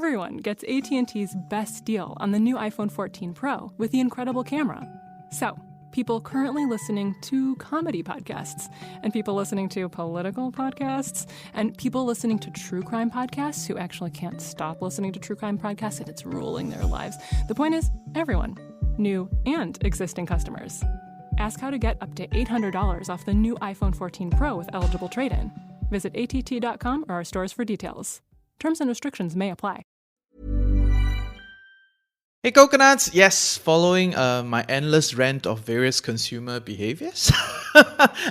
everyone gets AT&T's best deal on the new iPhone 14 Pro with the incredible camera. So, people currently listening to comedy podcasts, and people listening to political podcasts, and people listening to true crime podcasts who actually can't stop listening to true crime podcasts and it's ruling their lives. The point is, everyone, new and existing customers. Ask how to get up to $800 off the new iPhone 14 Pro with eligible trade-in. Visit att.com or our stores for details. Terms and restrictions may apply. Hey coconuts, yes, following my endless rant of various consumer behaviors.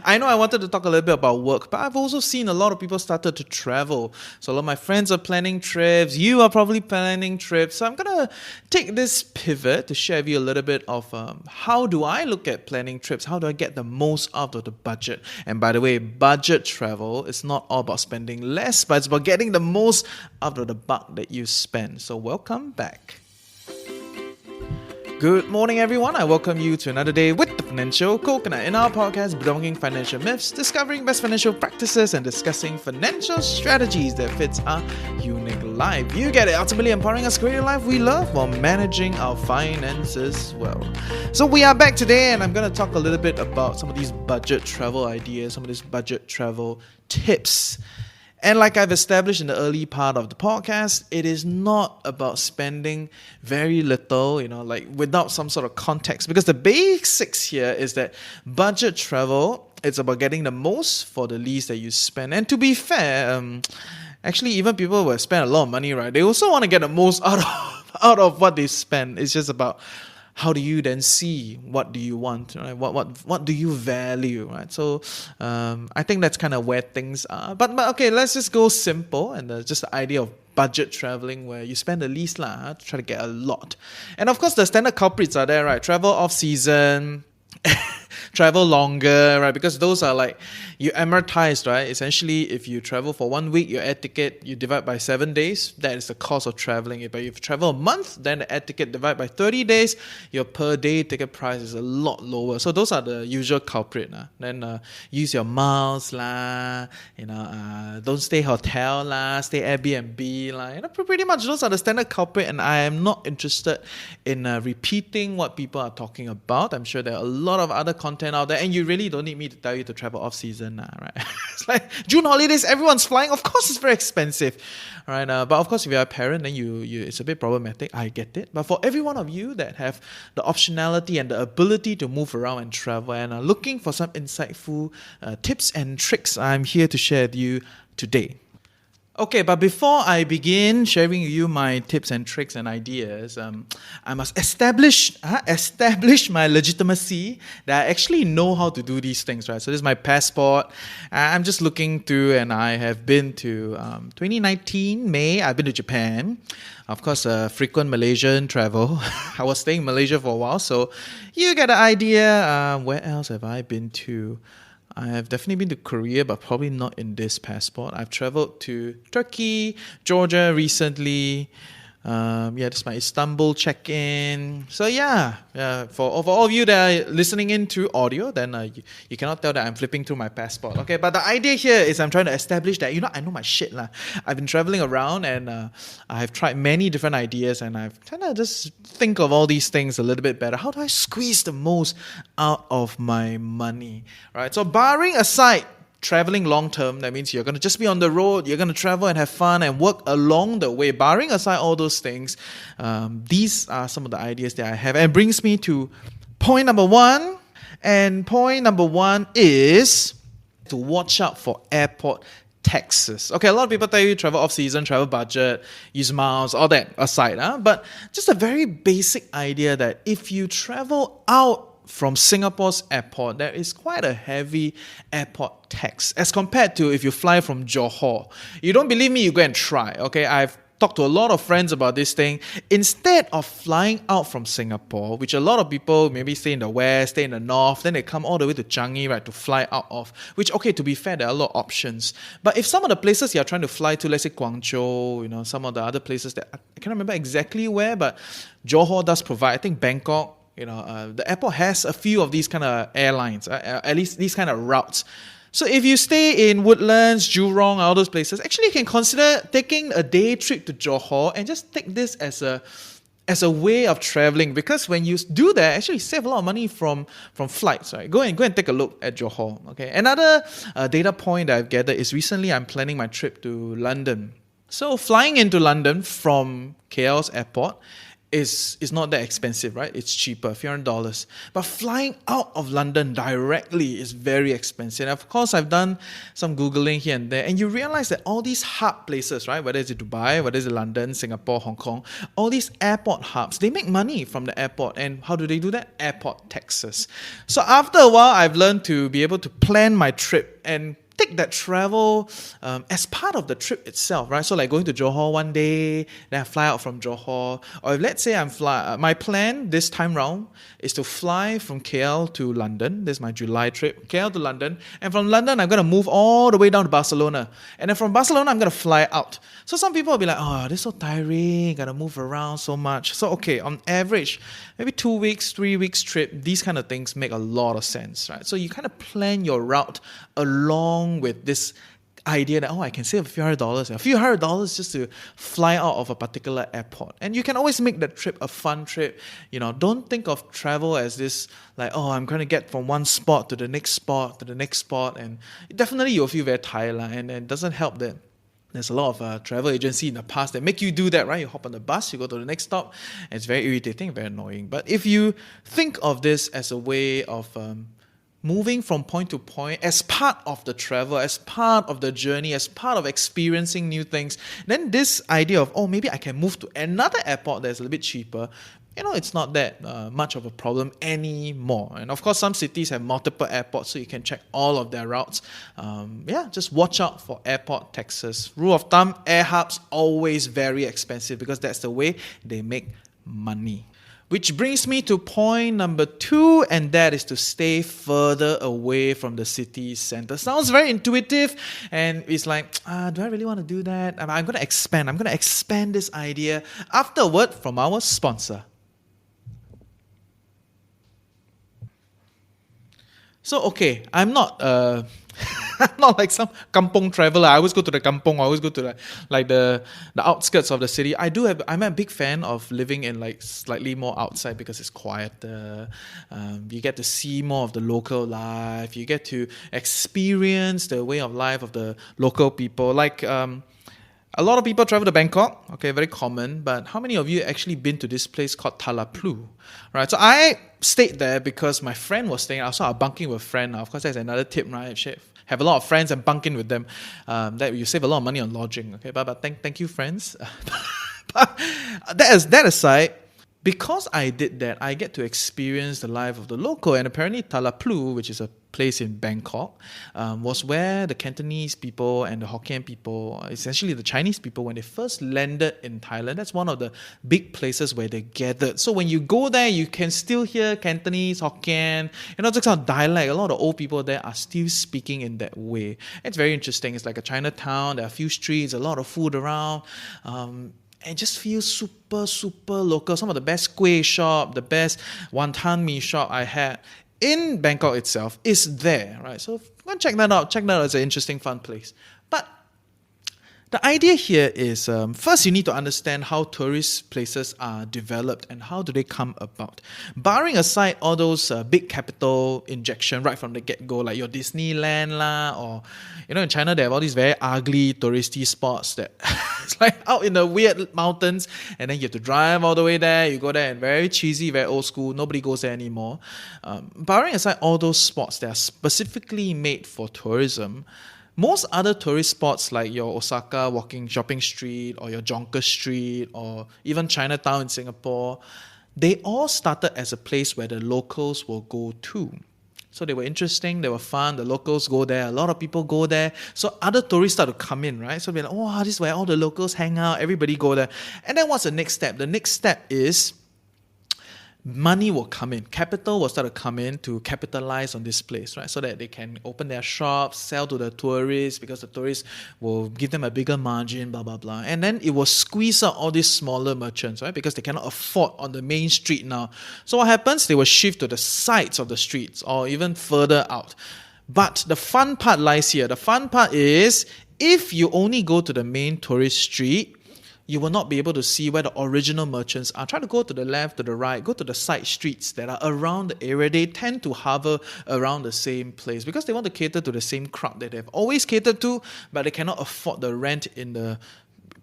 I know I wanted to talk a little bit about work, but I've also seen a lot of people started to travel. So a lot of my friends are planning trips, you are probably planning trips. So I'm going to take this pivot to share with you a little bit of how do I look at planning trips? How do I get the most out of the budget? And by the way, budget travel is not all about spending less, but it's about getting the most out of the buck that you spend. So welcome back. Good morning, everyone. I welcome you to another day with the Financial Coconut. In our podcast, debunking financial myths, discovering best financial practices, and discussing financial strategies that fits our unique life. You get it. Ultimately empowering us to create a life we love while managing our finances well. So we are back today, and I'm going to talk a little bit about some of these budget travel ideas, some of these budget travel tips. And like I've established in the early part of the podcast, it is not about spending very little, like without some sort of context. Because the basics here is that budget travel, it's about getting the most for the least that you spend. And to be fair, actually even people who spend a lot of money, right, they also want to get the most out of what they spend. It's just about how do you then see what do you want, right? What do you value, right? So I think that's kind of where things are. But okay, let's just go simple and just the idea of budget traveling where you spend the least to try to get a lot. And of course, the standard culprits are there, right? Travel off season, travel longer, right? Because those are like you amortize, right? Essentially, if you travel for 1 week, your air ticket you divide by 7 days. That is the cost of traveling. But if you travel a month, then the air ticket divide by 30 days. Your per day ticket price is a lot lower. So those are the usual culprit. Then use your miles don't stay hotel stay Airbnb pretty much those are the standard culprit. And I am not interested in repeating what people are talking about. I'm sure there are a lot of other content out there, and you really don't need me to tell you to travel off season, right? It's like June holidays, everyone's flying. Of course, it's very expensive, right? But of course, if you're a parent, then you it's a bit problematic. I get it. But for every one of you that have the optionality and the ability to move around and travel and are looking for some insightful tips and tricks, I'm here to share with you today. Okay, but before I begin sharing with you my tips and tricks and ideas, I must establish my legitimacy that I actually know how to do these things, right? So this is my passport. I'm just looking through, and I have been to 2019 May. I've been to Japan. Of course, frequent Malaysian travel. I was staying in Malaysia for a while, so you get an idea. Where else have I been to? I have definitely been to Korea, but probably not in this passport. I've traveled to Turkey, Georgia recently. This is my Istanbul check-in. So for all of you that are listening in through audio, then you cannot tell that I'm flipping through my passport. Okay, but the idea here is I'm trying to establish that, I know my shit. I've been traveling around and I have tried many different ideas and I've kind of just think of all these things a little bit better. How do I squeeze the most out of my money? Right. So barring aside traveling long term, that means you're going to just be on the road, you're going to travel and have fun and work along the way. Barring aside all those things, these are some of the ideas that I have. And it brings me to point number one. And point number one is to watch out for airport taxes. Okay, a lot of people tell you travel off-season, travel budget, use miles, all that aside. But just a very basic idea that if you travel out from Singapore's airport, there is quite a heavy airport tax as compared to if you fly from Johor. You don't believe me, you go and try. Okay, I've talked to a lot of friends about this thing. Instead of flying out from Singapore, which a lot of people maybe stay in the west, stay in the north, then they come all the way to Changi, right, to fly out of, which, okay, to be fair, there are a lot of options. But if some of the places you're trying to fly to, let's say Guangzhou, some of the other places that I can't remember exactly where, but Johor does provide, I think Bangkok, the airport has a few of these kind of airlines, at least these kind of routes. So if you stay in Woodlands, Jurong, all those places, actually you can consider taking a day trip to Johor and just take this as a way of traveling, because when you do that, actually you save a lot of money from flights, right? Go and take a look at Johor. Okay. Another data point that I've gathered is recently I'm planning my trip to London. So flying into London from KL's airport is not that expensive, right? It's cheaper, a few $100. But flying out of London directly is very expensive. And of course, I've done some Googling here and there, and you realize that all these hub places, right? Whether it's Dubai, whether it's London, Singapore, Hong Kong, all these airport hubs, they make money from the airport. And how do they do that? Airport taxes. So after a while, I've learned to be able to plan my trip and take that travel as part of the trip itself, right? So like going to Johor one day, then I fly out from Johor. Or if let's say my plan this time round is to fly from KL to London. This is my July trip, KL to London. And from London, I'm going to move all the way down to Barcelona. And then from Barcelona, I'm going to fly out. So some people will be like, oh, this is so tiring, got to move around so much. So okay, on average, maybe 2 weeks, 3 weeks trip, these kind of things make a lot of sense, right? So you kind of plan your route along with this idea that, I can save a few $100 just to fly out of a particular airport. And you can always make that trip a fun trip. Don't think of travel as this, like, I'm going to get from one spot to the next spot to the next spot. And definitely you'll feel very tired, and it doesn't help that there's a lot of travel agency in the past that make you do that, right? You hop on the bus, you go to the next stop, and it's very irritating, very annoying. But if you think of this as a way of moving from point to point as part of the travel, as part of the journey, as part of experiencing new things, then this idea of, maybe I can move to another airport that's a little bit cheaper, it's not that much of a problem anymore. And of course, some cities have multiple airports, so you can check all of their routes. Just watch out for airport taxes. Rule of thumb, air hubs always very expensive because that's the way they make money. Which brings me to point number 2, and that is to stay further away from the city center. Sounds very intuitive, and it's like, do I really want to do that? I'm going to expand this idea after a word from our sponsor. So, okay, I'm not I'm not like some kampong traveler. I always go to the kampong. I always go to the outskirts of the city. I'm a big fan of living in like slightly more outside because it's quieter. You get to see more of the local life. You get to experience the way of life of the local people. Like a lot of people travel to Bangkok. Okay, very common. But how many of you actually been to this place called Talaplu? Right. So I stayed there because my friend was staying. Also, I'm bunking with a friend. Of course, that's another tip, right? Have a lot of friends and bunk in with them. That you save a lot of money on lodging. Okay, but thank you, friends. But that aside, because I did that, I get to experience the life of the local. And apparently, Talaplu, which is a place in Bangkok, was where the Cantonese people and the Hokkien people, essentially the Chinese people, when they first landed in Thailand, that's one of the big places where they gathered. So when you go there, you can still hear Cantonese, Hokkien, this kind of dialect. A lot of old people there are still speaking in that way. It's very interesting. It's like a Chinatown. There are a few streets, a lot of food around. It just feels super, super local. Some of the best kueh shop, the best wonton mee shop I had in Bangkok itself is there, right? So go and check that out. Check that out. It's an interesting, fun place. But the idea here is, first you need to understand how tourist places are developed and how do they come about. Barring aside all those big capital injection right from the get-go, like your Disneyland lah, or in China they have all these very ugly touristy spots that it's like out in the weird mountains, and then you have to drive all the way there. You go there and very cheesy, very old school. Nobody goes there anymore. Barring aside all those spots that are specifically made for tourism, most other tourist spots like your Osaka shopping street or your Jonker Street or even Chinatown in Singapore, they all started as a place where the locals will go to. So they were interesting, they were fun, the locals go there, a lot of people go there. So other tourists start to come in, right? So they're like, this is where all the locals hang out, everybody go there. And then what's the next step? The next step is money will come in. Capital will start to come in to capitalize on this place, right? So that they can open their shops, sell to the tourists, because the tourists will give them a bigger margin, blah, blah, blah. And then it will squeeze out all these smaller merchants, right? Because they cannot afford on the main street now. So what happens? They will shift to the sides of the streets or even further out. But the fun part lies here. The fun part is, if you only go to the main tourist street, you will not be able to see where the original merchants are. Try to go to the left, to the right, go to the side streets that are around the area. They tend to hover around the same place because they want to cater to the same crowd that they've always catered to, but they cannot afford the rent in the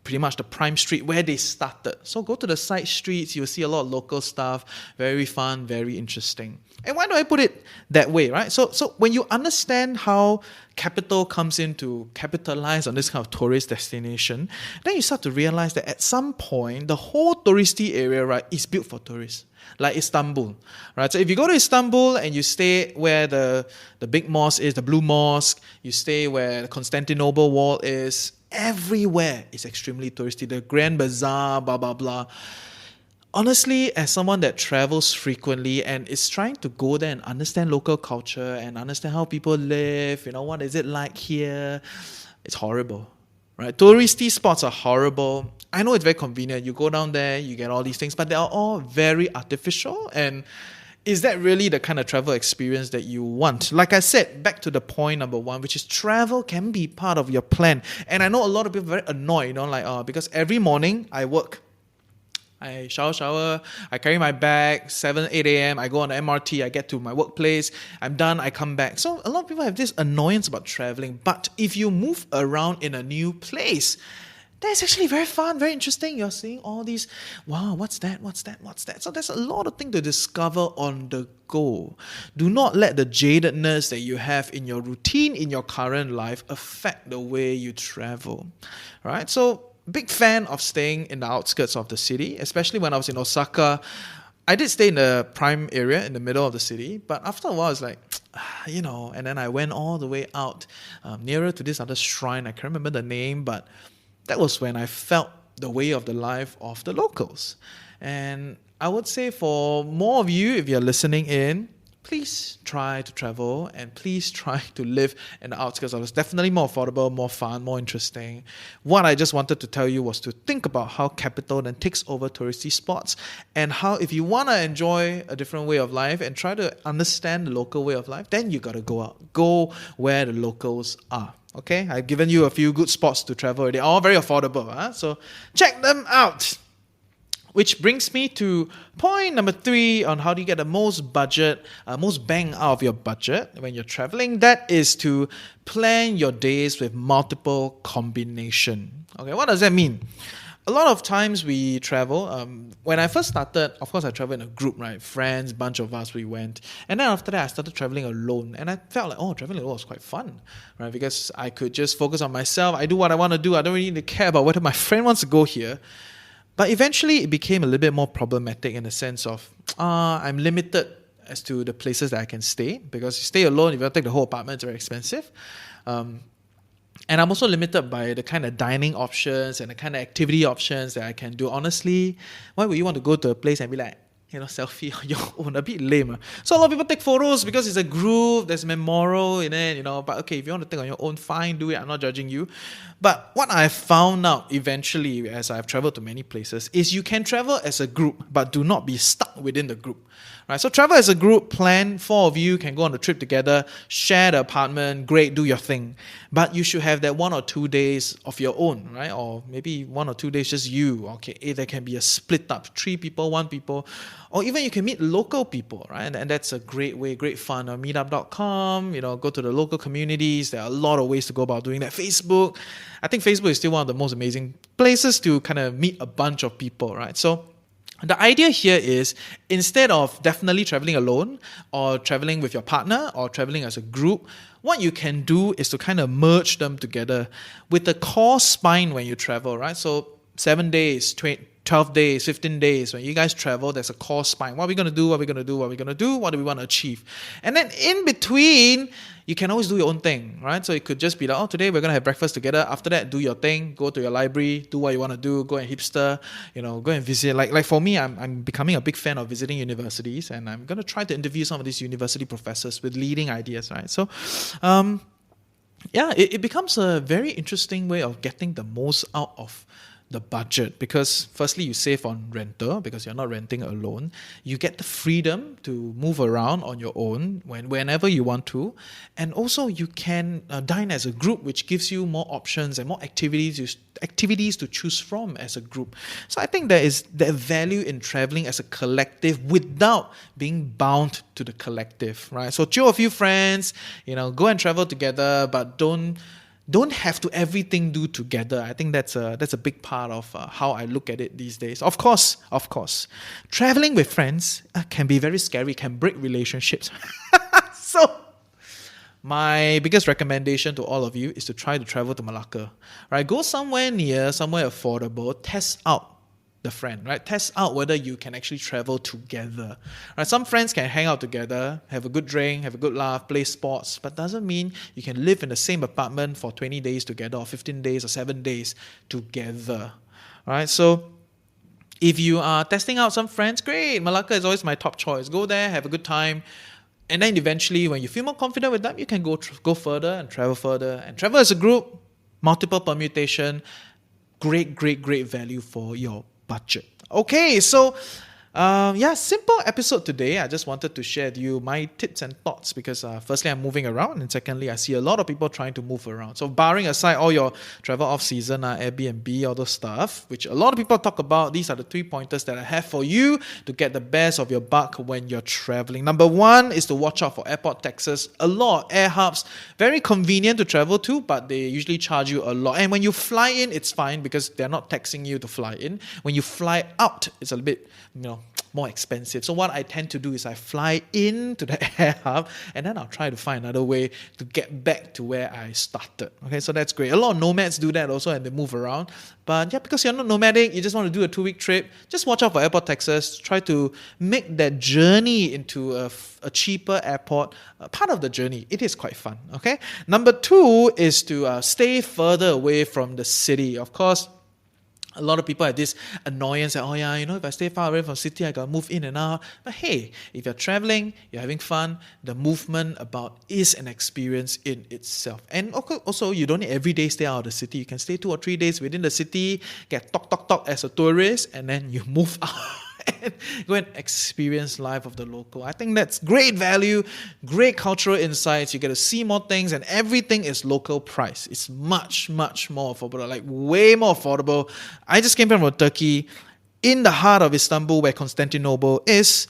pretty much the prime street where they started. So go to the side streets, you'll see a lot of local stuff, very fun, very interesting. And why do I put it that way, right? So when you understand how capital comes in to capitalize on this kind of tourist destination, then you start to realize that at some point, the whole touristy area, right, is built for tourists. Like Istanbul, right? So if you go to Istanbul and you stay where the big mosque is, the Blue Mosque, you stay where the Constantinople Wall is, everywhere is extremely touristy. The Grand Bazaar, blah, blah, blah. Honestly, as someone that travels frequently and is trying to go there and understand local culture and understand how people live, what is it like here, it's horrible, right? Touristy spots are horrible. I know it's very convenient. You go down there, you get all these things, but they are all very artificial. And is that really the kind of travel experience that you want? Like I said, back to the point number one, which is travel can be part of your plan. And I know a lot of people are very annoyed, because every morning I work. I shower, I carry my bag, 7, 8 a.m., I go on the MRT, I get to my workplace, I'm done, I come back. So a lot of people have this annoyance about traveling. But if you move around in a new place, that's actually very fun, very interesting. You're seeing all these, wow, what's that? So there's a lot of things to discover on the go. Do not let the jadedness that you have in your routine, in your current life, affect the way you travel, right? So, big fan of staying in the outskirts of the city, especially when I was in Osaka. I did stay in the prime area, in the middle of the city, but after a while, it's like, and then I went all the way out, nearer to this other shrine. I can't remember the name, but that was when I felt the way of the life of the locals. And I would say for more of you, if you're listening in, please try to travel and please try to live in the outskirts of it. It's definitely more affordable, more fun, more interesting. What I just wanted to tell you was to think about how capital then takes over touristy spots and how if you want to enjoy a different way of life and try to understand the local way of life, then you got to go out. Go where the locals are. Okay, I've given you a few good spots to travel. They're all very affordable. So check them out. Which brings me to point number 3 on how do you get the most bang out of your budget when you're traveling. That is to plan your days with multiple combination. Okay, what does that mean? A lot of times we travel. When I first started, of course, I traveled in a group, right? Friends, bunch of us, we went. And then after that, I started traveling alone. And I felt like, traveling alone was quite fun, right? Because I could just focus on myself. I do what I want to do. I don't really need to care about whether my friend wants to go here. But eventually, it became a little bit more problematic in the sense of I'm limited as to the places that I can stay. Because you stay alone, if you take the whole apartment, it's very expensive. And I'm also limited by the kind of dining options and the kind of activity options that I can do. Honestly, why would you want to go to a place and be like, selfie on your own? A bit lame. So a lot of people take photos because it's a group, there's memorial in it, But okay, if you want to take on your own, fine, do it. I'm not judging you. But what I found out eventually, as I've traveled to many places, is you can travel as a group, but do not be stuck within the group. Right, so travel as a group, plan, 4 of you can go on a trip together, share the apartment, great, do your thing. But you should have that 1 or 2 days of your own, right? Or maybe 1 or 2 days just you. Okay, there can be a split up, 3 people, 1 people. Or even you can meet local people, right? And that's a great way, great fun. Meetup.com, go to the local communities. There are a lot of ways to go about doing that. Facebook. I think Facebook is still one of the most amazing places to kind of meet a bunch of people, right? So the idea here is instead of definitely traveling alone or traveling with your partner or traveling as a group, what you can do is to kind of merge them together with the core spine when you travel, right? So 7 days, 12 days, 15 days, when you guys travel, there's a core spine. What are we going to do? What are we going to do? What are we going to do? What do we want to achieve? And then in between, you can always do your own thing, right? So it could just be like, today we're going to have breakfast together. After that, do your thing. Go to your library. Do what you want to do. Go and hipster. Go and visit. Like for me, I'm becoming a big fan of visiting universities, and I'm going to try to interview some of these university professors with leading ideas, right? So, it becomes a very interesting way of getting the most out of the budget, because firstly you save on rental because you're not renting alone. You get the freedom to move around on your own whenever you want to, and also you can dine as a group, which gives you more options and more activities to choose from as a group. So I think there is the value in traveling as a collective without being bound to the collective, right? So chill a few friends, go and travel together, but don't have to everything do together. I think that's a big part of how I look at it these days. Of course, traveling with friends can be very scary, can break relationships. So my biggest recommendation to all of you is to try to travel to Malacca. Right? Go somewhere near, somewhere affordable, test out the friend, right? Test out whether you can actually travel together. Right? Some friends can hang out together, have a good drink, have a good laugh, play sports, but doesn't mean you can live in the same apartment for 20 days together, or 15 days, or 7 days together. Right? So if you are testing out some friends, great. Malacca is always my top choice. Go there, have a good time. And then eventually, when you feel more confident with them, you can go further and travel as a group, multiple permutation, great value for your budget. Okay, so simple episode today. I just wanted to share with you my tips and thoughts because firstly, I'm moving around, and secondly, I see a lot of people trying to move around. So barring aside all your travel off-season, Airbnb, all those stuff, which a lot of people talk about, these are the 3 pointers that I have for you to get the best of your buck when you're traveling. Number 1 is to watch out for airport taxes. A lot, air hubs, very convenient to travel to, but they usually charge you a lot. And when you fly in, it's fine because they're not taxing you to fly in. When you fly out, it's a bit, more expensive. So what I tend to do is I fly into the air hub, and then I'll try to find another way to get back to where I started. Okay, so that's great. A lot of nomads do that also, and they move around. But because you're not nomadic, you just want to do a 2-week trip, just watch out for airport taxes. Try to make that journey into a cheaper airport part of the journey. It is quite fun. Okay. Number 2 is to stay further away from the city. Of course, a lot of people have this annoyance that, if I stay far away from city, I got to move in and out. But hey, if you're traveling, you're having fun, the movement about is an experience in itself. And also, you don't need every day stay out of the city. You can stay 2 or 3 days within the city, get talk as a tourist, and then you move out. And go and experience life of the local. I think that's great value, great cultural insights. You get to see more things, and everything is local price. It's much more affordable, like way more affordable. I just came from Turkey, in the heart of Istanbul, where Constantinople is.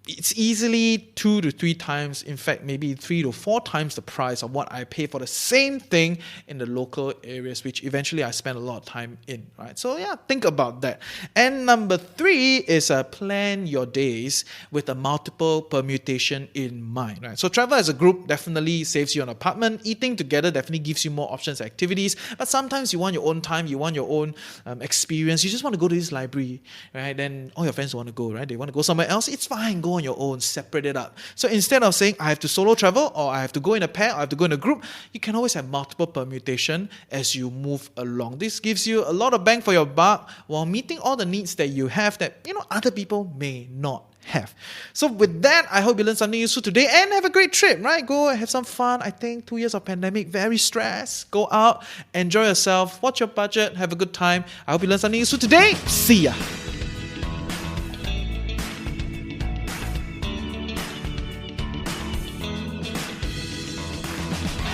It's easily 2 to 3 times, in fact, maybe 3 to 4 times the price of what I pay for the same thing in the local areas, which eventually I spend a lot of time in, right? So think about that. And number 3 is plan your days with a multiple permutation in mind, right? So travel as a group definitely saves you an apartment. Eating together definitely gives you more options and activities, but sometimes you want your own time, you want your own experience. You just want to go to this library, right? Then all your friends want to go, right? They want to go somewhere else. It's fine, go on your own, separate it up. So instead of saying I have to solo travel, or I have to go in a pair, or I have to go in a group, you can always have multiple permutation as you move along. This gives you a lot of bang for your buck while meeting all the needs that you have that other people may not have. So with that, I hope you learned something useful today and have a great trip, right? Go have some fun. I think 2 years of pandemic, very stressed. Go out, enjoy yourself, watch your budget, have a good time. I hope you learned something useful today. See ya.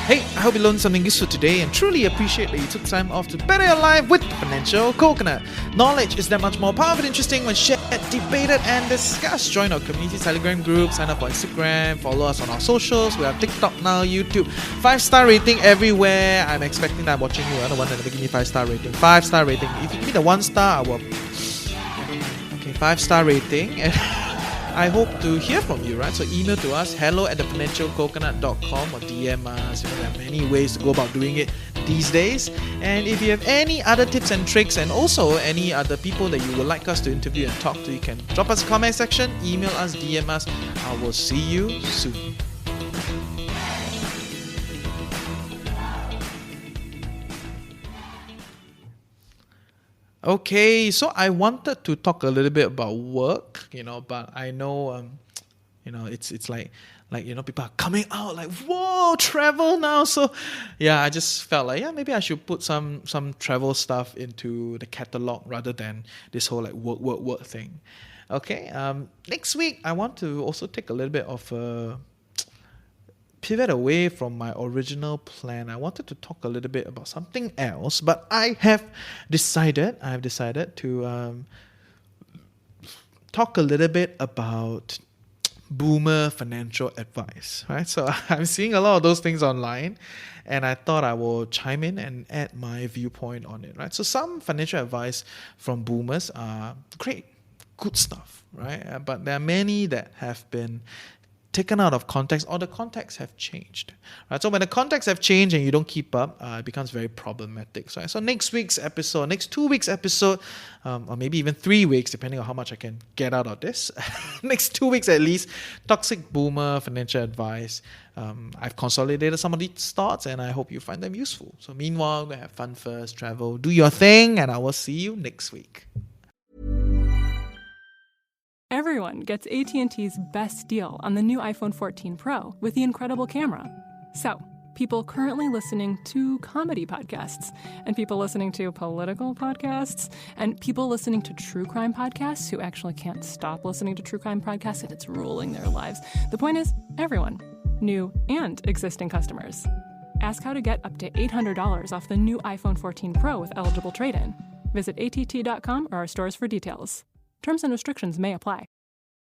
Hey, I hope you learned something useful today and truly appreciate that you took time off to better your life with the Financial Coconut. Knowledge is that much more powerful and interesting when shared, debated and discussed. Join our community Telegram group, sign up on Instagram, follow us on our socials. We have TikTok now, YouTube. 5-star rating everywhere. I'm expecting that I'm watching you. I'm the one that will give me 5-star rating. 5-star rating. If you give me the 1-star, I will... Okay, 5-star rating. And I hope to hear from you, right? So email to us, hello@thefinancialcoconut.com, or DM us. There are many ways to go about doing it these days. And if you have any other tips and tricks, and also any other people that you would like us to interview and talk to, you can drop us a comment section, email us, DM us. I will see you soon. Okay, so I wanted to talk a little bit about work, but I know, It's like people are coming out like, whoa, travel now. So yeah, I just felt like, maybe I should put some travel stuff into the catalog rather than this whole like work thing. Okay, next week I want to also take a little bit of a pivot away from my original plan. I wanted to talk a little bit about something else, but I have decided to talk a little bit about boomer financial advice, right? So I'm seeing a lot of those things online, and I thought I will chime in and add my viewpoint on it, right? So some financial advice from boomers are great, good stuff, right? But there are many that have been taken out of context, or the context have changed, right? So when the context have changed and you don't keep up, it becomes very problematic. So next 2 weeks episode, or maybe even 3 weeks, depending on how much I can get out of this, next 2 weeks at least, toxic boomer financial advice. I've consolidated some of these thoughts, and I hope you find them useful. So meanwhile, go have fun first, travel, do your thing, and I will see you next week. Everyone gets AT&T's best deal on the new iPhone 14 Pro with the incredible camera. So, people currently listening to comedy podcasts, and people listening to political podcasts, and people listening to true crime podcasts who actually can't stop listening to true crime podcasts and it's ruling their lives. The point is, everyone, new and existing customers. Ask how to get up to $800 off the new iPhone 14 Pro with eligible trade-in. Visit att.com or our stores for details. Terms and restrictions may apply.